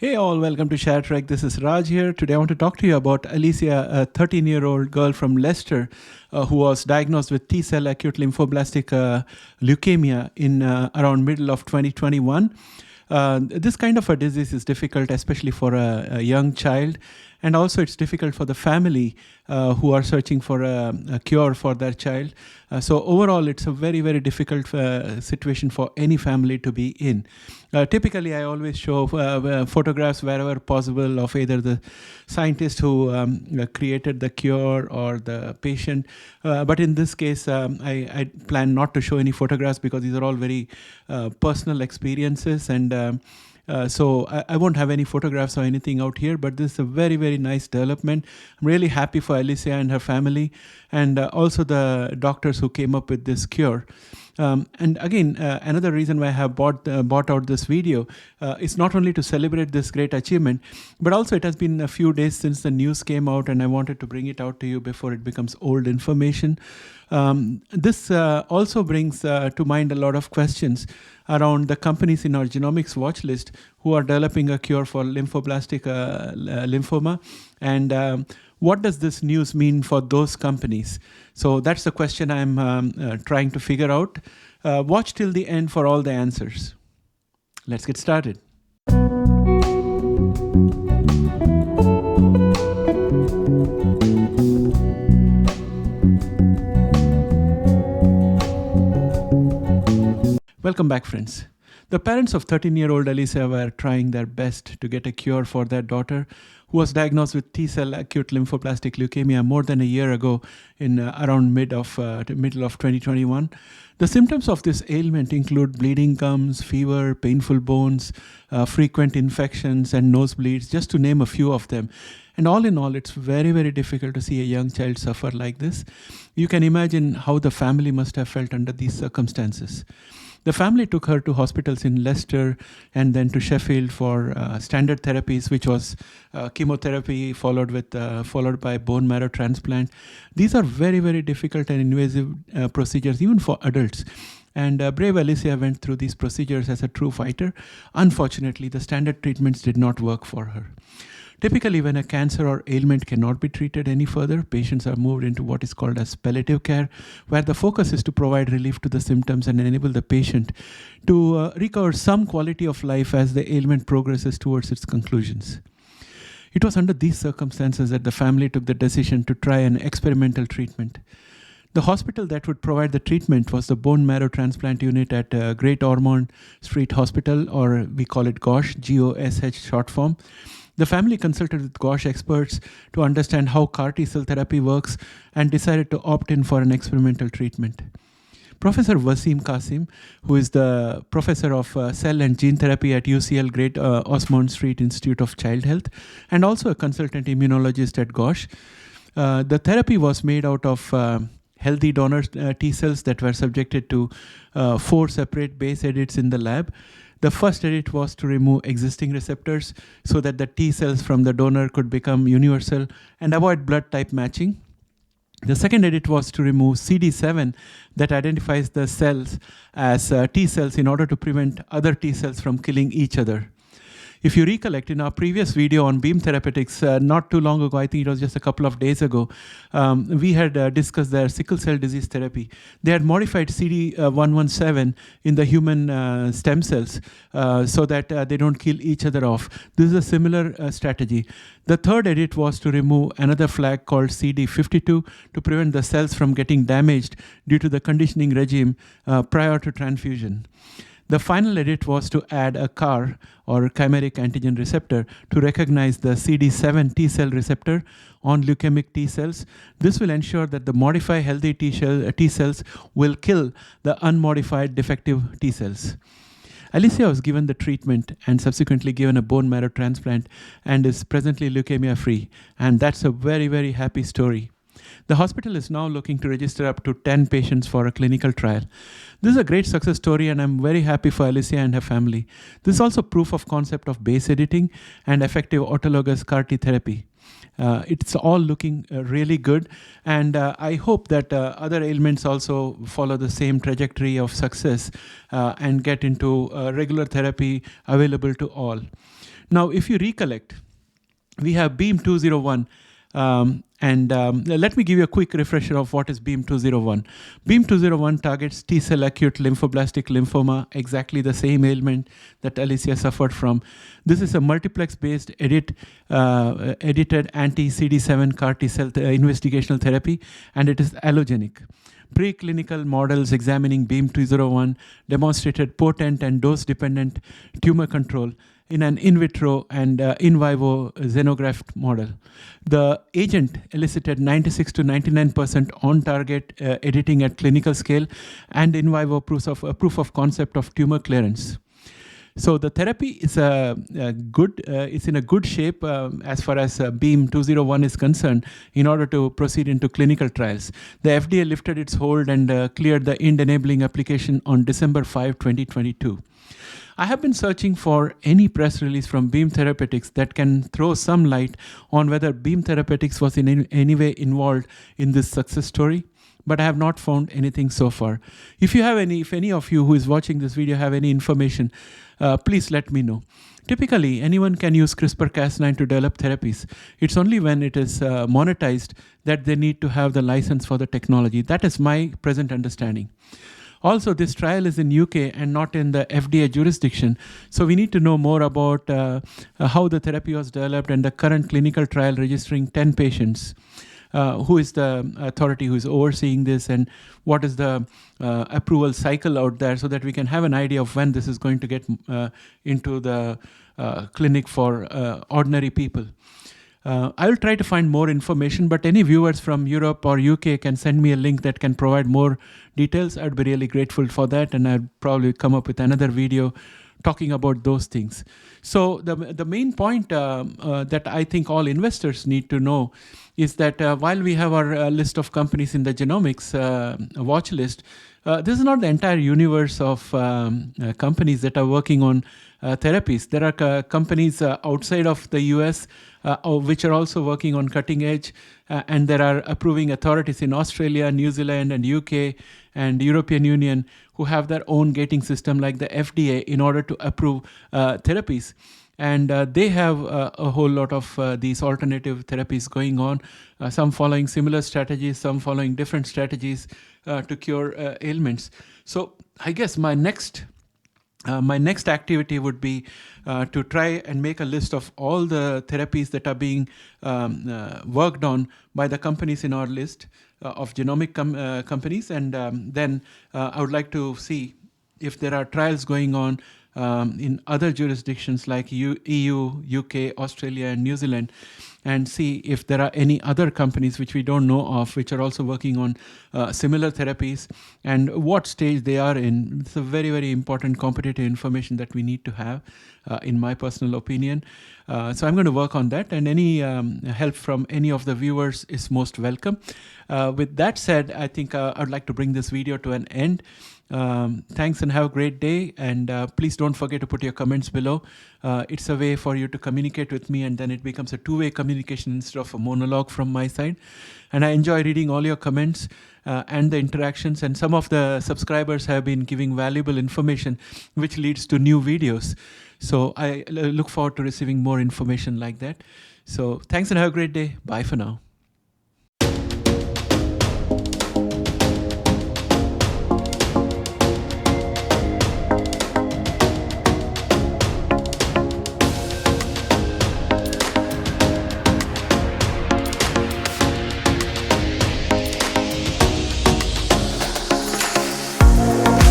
Hey all, welcome to Share Trek. This is Raj here. Today I want to talk to you about Alyssa, a 13-year-old girl from Leicester who was diagnosed with T-cell acute lymphoblastic leukemia in around middle of 2021. This kind of a disease is difficult, especially for a young child. And also it's difficult for the family who are searching for a cure for their child. So overall, it's a very, very difficult situation for any family to be in. Typically, I always show photographs wherever possible of either the scientist who created the cure or the patient. But in this case, I plan not to show any photographs because these are all very personal experiences, and so I won't have any photographs or anything out here, but this is a very, very nice development. I'm really happy for Alyssa and her family, and also the doctors who came up with this cure. And again, another reason why I have bought out this video is not only to celebrate this great achievement, but also it has been a few days since the news came out, and I wanted to bring it out to you before it becomes old information. This also brings to mind a lot of questions around the companies in our genomics watch list who are developing a cure for lymphoblastic lymphoma, and what does this news mean for those companies? So that's the question I'm trying to figure out. Watch till the end for all the answers. Let's get started. Welcome back, friends. The parents of 13-year-old Alyssa were trying their best to get a cure for their daughter, who was diagnosed with T-cell acute lymphoblastic leukemia more than a year ago in around middle of 2021. The symptoms of this ailment include bleeding gums, fever, painful bones, frequent infections, and nosebleeds, just to name a few of them. And all in all, it's very, very difficult to see a young child suffer like this. You can imagine how the family must have felt under these circumstances. The family took her to hospitals in Leicester and then to Sheffield for standard therapies, which was chemotherapy followed by bone marrow transplant. These are very, very difficult and invasive procedures, even for adults. And brave Alyssa went through these procedures as a true fighter. Unfortunately, the standard treatments did not work for her. Typically, when a cancer or ailment cannot be treated any further, patients are moved into what is called as palliative care, where the focus is to provide relief to the symptoms and enable the patient to recover some quality of life as the ailment progresses towards its conclusions. It was under these circumstances that the family took the decision to try an experimental treatment. The hospital that would provide the treatment was the bone marrow transplant unit at Great Ormond Street Hospital, or we call it GOSH, G-O-S-H short form. The family consulted with GOSH experts to understand how CAR T-cell therapy works and decided to opt in for an experimental treatment. Professor Wasim Qasim, who is the professor of cell and gene therapy at UCL Great Ormond Street Institute of Child Health, and also a consultant immunologist at GOSH, the therapy was made out of healthy donor T-cells that were subjected to 4 separate base edits in the lab. The first edit was to remove existing receptors so that the T-cells from the donor could become universal and avoid blood type matching. The second edit was to remove CD7 that identifies the cells as T-cells in order to prevent other T-cells from killing each other. If you recollect, in our previous video on Beam Therapeutics, not too long ago, I think it was just a couple of days ago, we had discussed their sickle cell disease therapy. They had modified CD117 in the human stem cells so that they don't kill each other off. This is a similar strategy. The third edit was to remove another flag called CD52 to prevent the cells from getting damaged due to the conditioning regime prior to transfusion. The final edit was to add a CAR, or chimeric antigen receptor, to recognize the CD7 T-cell receptor on leukemic T-cells. This will ensure that the modified healthy T-cells will kill the unmodified defective T-cells. Alyssa was given the treatment and subsequently given a bone marrow transplant and is presently leukemia-free. And that's a very, very happy story. The hospital is now looking to register up to 10 patients for a clinical trial. This is a great success story, and I'm very happy for Alyssa and her family. This is also proof of concept of base editing and effective autologous CAR T therapy. It's all looking really good, and I hope that other ailments also follow the same trajectory of success and get into regular therapy available to all. Now, if you recollect, we have Beam 201. Let me give you a quick refresher of what is Beam 201. Beam 201 targets T-cell acute lymphoblastic lymphoma, exactly the same ailment that Alyssa suffered from. This is a multiplex-based edited anti-CD7 CAR T-cell investigational therapy, and it is allogenic. Preclinical models examining Beam 201 demonstrated potent and dose-dependent tumor control in an in vitro and in vivo xenograft model. The agent elicited 96 to 99% on-target editing at clinical scale and in vivo proof of concept of tumor clearance. So the therapy is it's in a good shape as far as Beam 201 is concerned in order to proceed into clinical trials. The FDA lifted its hold and cleared the IND-enabling application on December 5, 2022. I have been searching for any press release from Beam Therapeutics that can throw some light on whether Beam Therapeutics was in any way involved in this success story, but I have not found anything so far. If any of you who is watching this video have any information, please let me know. Typically, anyone can use CRISPR-Cas9 to develop therapies. It's only when it is monetized that they need to have the license for the technology. That is my present understanding. Also, this trial is in UK and not in the FDA jurisdiction. So we need to know more about how the therapy was developed and the current clinical trial registering 10 patients. Who is the authority who is overseeing this, and what is the approval cycle out there, so that we can have an idea of when this is going to get into the clinic for ordinary people. I will try to find more information, but any viewers from Europe or UK can send me a link that can provide more details. I'd be really grateful for that, and I'll probably come up with another video talking about those things. So the main point that I think all investors need to know is that while we have our list of companies in the genomics watch list, this is not the entire universe of companies that are working on therapies. There are companies outside of the US which are also working on cutting edge, and there are approving authorities in Australia, New Zealand, and UK, and European Union who have their own gating system like the FDA in order to approve therapies. And they have a whole lot of these alternative therapies going on, some following similar strategies, some following different strategies to cure ailments. So I guess my next activity would be to try and make a list of all the therapies that are being worked on by the companies in our list of genomic companies. And then I would like to see if there are trials going on in other jurisdictions like EU, UK, Australia, and New Zealand, and see if there are any other companies which we don't know of which are also working on similar therapies and what stage they are in. It's a very, very important competitive information that we need to have, in my personal opinion. So I'm going to work on that, and any help from any of the viewers is most welcome. With that said, I think I'd like to bring this video to an end. Thanks and have a great day, and please don't forget to put your comments below. It's a way for you to communicate with me, and then it becomes a two-way communication instead of a monologue from my side. And I enjoy reading all your comments and the interactions, and some of the subscribers have been giving valuable information which leads to new videos. So I look forward to receiving more information like that. So thanks and have a great day. Bye for now.